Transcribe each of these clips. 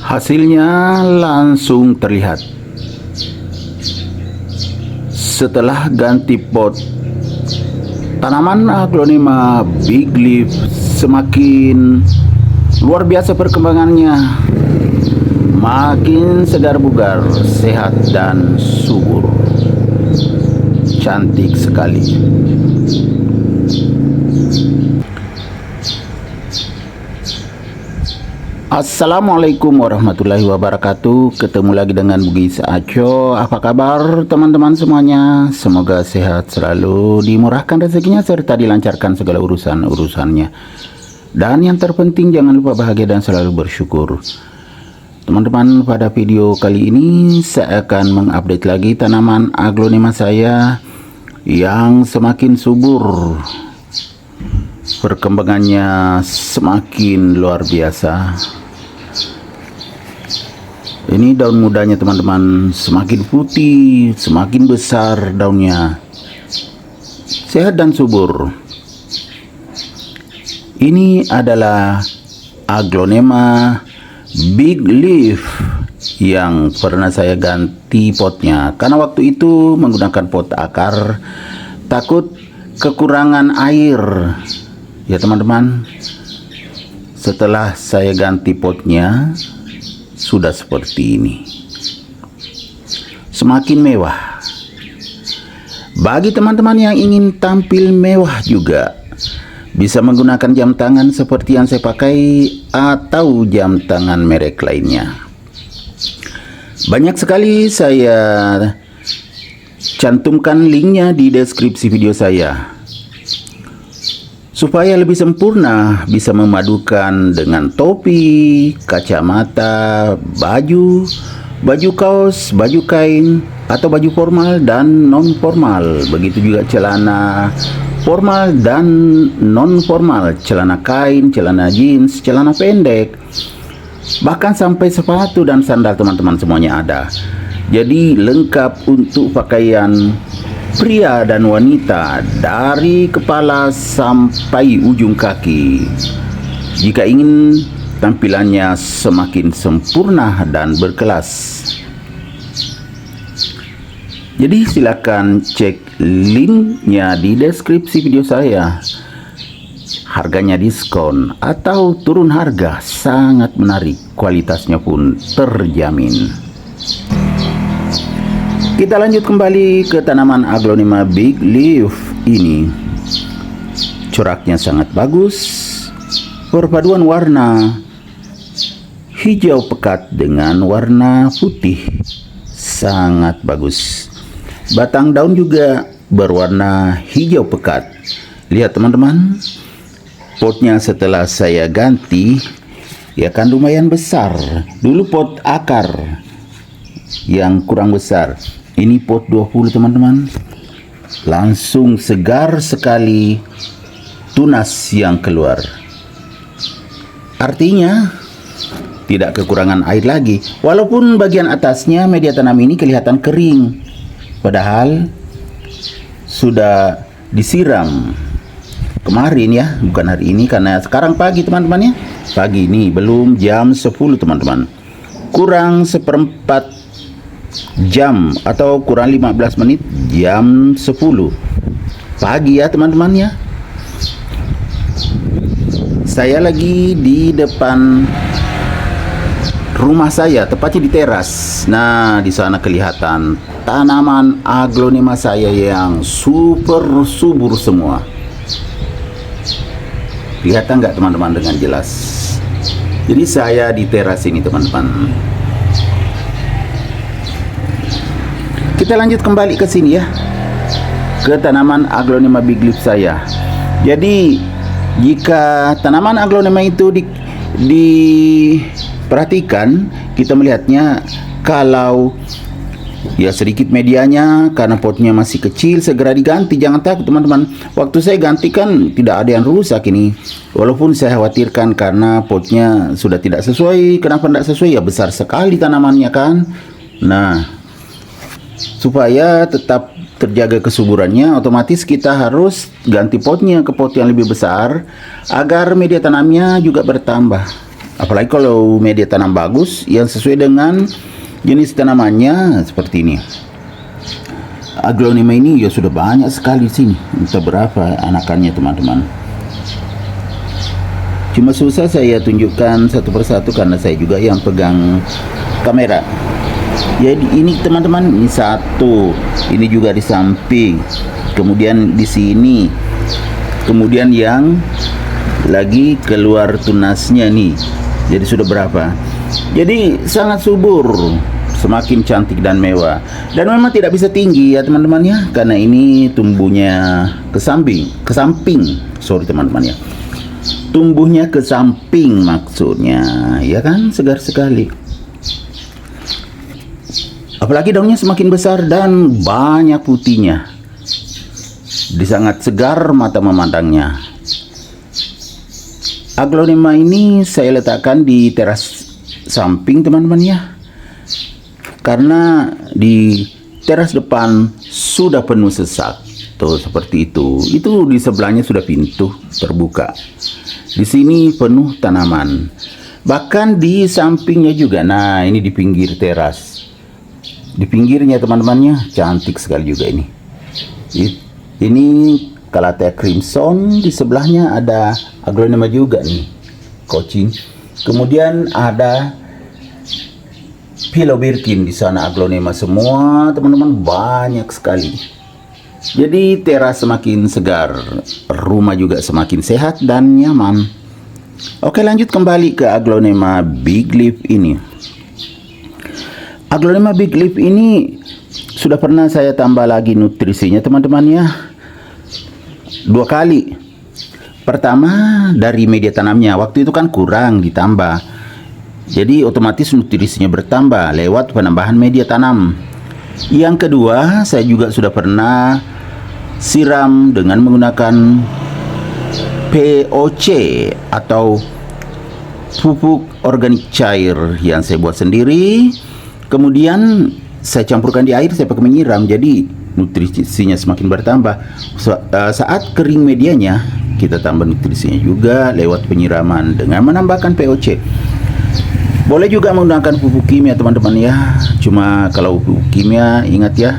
Hasilnya langsung terlihat. Setelah ganti pot, tanaman aglonema big leaf semakin luar biasa perkembangannya. Makin segar bugar, sehat dan subur. Cantik sekali. Assalamualaikum warahmatullahi wabarakatuh. Ketemu lagi dengan Bugis Aco. Apa kabar teman-teman semuanya? Semoga sehat selalu, dimurahkan rezekinya serta dilancarkan segala urusan-urusannya. Dan yang terpenting jangan lupa bahagia dan selalu bersyukur. Teman-teman, pada video kali ini saya akan mengupdate lagi tanaman aglonema saya yang semakin subur. Perkembangannya semakin luar biasa. Ini daun mudanya teman-teman, semakin putih, semakin besar daunnya, sehat dan subur. Ini adalah aglonema big leaf yang pernah saya ganti potnya, karena waktu itu menggunakan pot akar, takut kekurangan air ya teman-teman. Setelah saya ganti potnya, sudah seperti ini, semakin mewah. Bagi teman-teman yang ingin tampil mewah juga, bisa menggunakan jam tangan seperti yang saya pakai atau jam tangan merek lainnya. Banyak sekali saya cantumkan linknya di deskripsi video saya, supaya lebih sempurna bisa memadukan dengan topi, kacamata, baju kaos, baju kain, atau baju formal dan non formal. Begitu juga celana formal dan non formal, celana kain, celana jeans, celana pendek, bahkan sampai sepatu dan sandal teman-teman semuanya ada. Jadi lengkap untuk pakaian pria dan wanita dari kepala sampai ujung kaki. Jika ingin tampilannya semakin sempurna dan berkelas, jadi silakan cek linknya di deskripsi video saya. Harganya diskon atau turun harga, sangat menarik, kualitasnya pun terjamin. Kita lanjut kembali ke tanaman aglonema big leaf ini. Coraknya sangat bagus, perpaduan warna hijau pekat dengan warna putih sangat bagus. Batang daun juga berwarna hijau pekat. Lihat teman-teman, potnya setelah saya ganti ya kan lumayan besar. Dulu pot akar yang kurang besar, ini pot 20 teman-teman. Langsung segar sekali tunas yang keluar. Artinya tidak kekurangan air lagi. Walaupun bagian atasnya media tanam ini kelihatan kering, padahal sudah disiram kemarin ya, bukan hari ini, karena sekarang pagi teman-teman ya. Pagi ini belum jam 10 teman-teman. Kurang seperempat jam atau kurang 15 menit jam 10 pagi ya teman-teman ya. Saya lagi di depan rumah saya, tepatnya di teras. Nah, di sana kelihatan tanaman aglonema saya yang super subur semua. Kelihatan nggak teman-teman dengan jelas? Jadi saya di teras ini teman-teman. Kita lanjut kembali ke sini ya, ke tanaman aglonema big leaf saya. Jadi jika tanaman aglonema itu diperhatikan, kita melihatnya kalau ya sedikit medianya, karena potnya masih kecil, segera diganti. Jangan takut teman-teman. Waktu saya ganti kan tidak ada yang rusak ini. Walaupun saya khawatirkan karena potnya sudah tidak sesuai. Kenapa tidak sesuai? Ya besar sekali tanamannya kan. Nah, supaya tetap terjaga kesuburannya, otomatis kita harus ganti potnya ke pot yang lebih besar agar media tanamnya juga bertambah. Apalagi kalau media tanam bagus yang sesuai dengan jenis tanamannya seperti ini. Aglonema ini ya sudah banyak sekali sini, entah berapa anakannya teman-teman. Cuma susah saya tunjukkan satu persatu karena saya juga yang pegang kamera. Jadi ini teman-teman, ini satu, ini juga di samping, kemudian di sini, kemudian yang lagi keluar tunasnya nih. Jadi sudah berapa? Jadi sangat subur, semakin cantik dan mewah. Dan memang tidak bisa tinggi ya teman-teman ya, karena ini tumbuhnya ke samping. Sorry teman-teman ya. Tumbuhnya ke samping maksudnya, ya kan, segar sekali. Apalagi daunnya semakin besar dan banyak putihnya. Sangat segar mata memandangnya. Aglonema ini saya letakkan di teras samping teman-teman ya, karena di teras depan sudah penuh sesak. Tuh seperti itu. Itu di sebelahnya sudah pintu terbuka. Di sini penuh tanaman. Bahkan di sampingnya juga. Nah, ini di pinggir teras. Di pinggirnya teman-temannya cantik sekali juga ini. Ini Calathea crimson, di sebelahnya ada aglonema juga nih, Cochin. Kemudian ada Philobirkin di sana, aglonema semua teman-teman, banyak sekali. Jadi teras semakin segar, rumah juga semakin sehat dan nyaman. Oke, lanjut kembali ke aglonema big leaf ini. Aglonema big leaf ini sudah pernah saya tambah lagi nutrisinya teman-teman ya. 2 kali. Pertama dari media tanamnya, waktu itu kan kurang ditambah, jadi otomatis nutrisinya bertambah lewat penambahan media tanam. Yang kedua, saya juga sudah pernah siram dengan menggunakan POC atau pupuk organik cair yang saya buat sendiri. Kemudian saya campurkan di air, saya pakai menyiram, jadi nutrisinya semakin bertambah. Saat kering medianya, kita tambah nutrisinya juga lewat penyiraman dengan menambahkan POC. Boleh juga menggunakan pupuk kimia teman-teman ya. Cuma kalau pupuk kimia, ingat ya,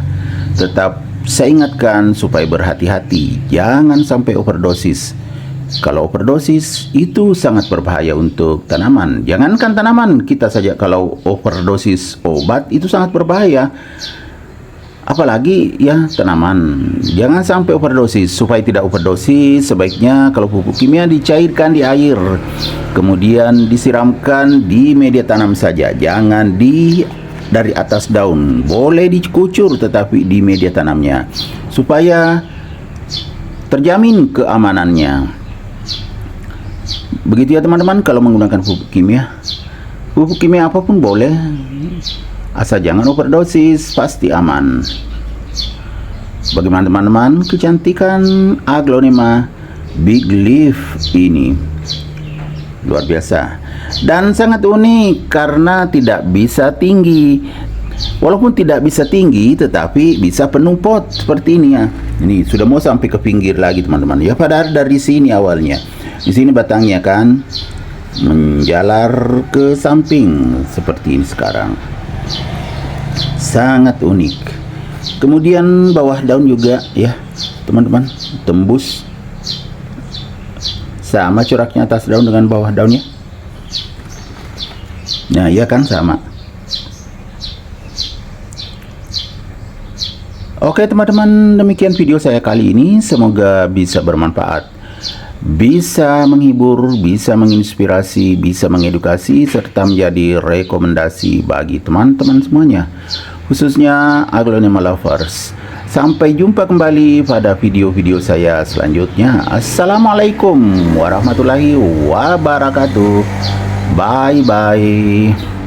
tetap saya ingatkan supaya berhati-hati, jangan sampai overdosis. Kalau overdosis itu sangat berbahaya untuk tanaman. Jangankan tanaman, kita saja kalau overdosis obat itu sangat berbahaya. Apalagi ya tanaman. Jangan sampai overdosis. Supaya tidak overdosis, sebaiknya kalau pupuk kimia dicairkan di air, kemudian disiramkan di media tanam saja. Jangan dari atas daun. Boleh dikucur tetapi di media tanamnya, supaya terjamin keamanannya. Begitu ya teman-teman kalau menggunakan pupuk kimia. Pupuk kimia apapun boleh, asal jangan overdosis, pasti aman. Bagaimana teman-teman kecantikan aglonema big leaf ini? Luar biasa dan sangat unik karena tidak bisa tinggi. Walaupun tidak bisa tinggi tetapi bisa penuh pot seperti ini ya. Ini sudah mau sampai ke pinggir lagi teman-teman ya, padahal dari sini awalnya. Di sini batangnya kan menjalar ke samping seperti ini sekarang. Sangat unik. Kemudian bawah daun juga ya teman-teman, tembus sama coraknya atas daun dengan bawah daunnya. Nah iya kan, sama. Oke teman-teman, demikian video saya kali ini. Semoga bisa bermanfaat, bisa menghibur, bisa menginspirasi, bisa mengedukasi, serta menjadi rekomendasi bagi teman-teman semuanya, khususnya aglonema lovers. Sampai jumpa kembali pada video-video saya selanjutnya. Assalamualaikum warahmatullahi wabarakatuh. Bye-bye.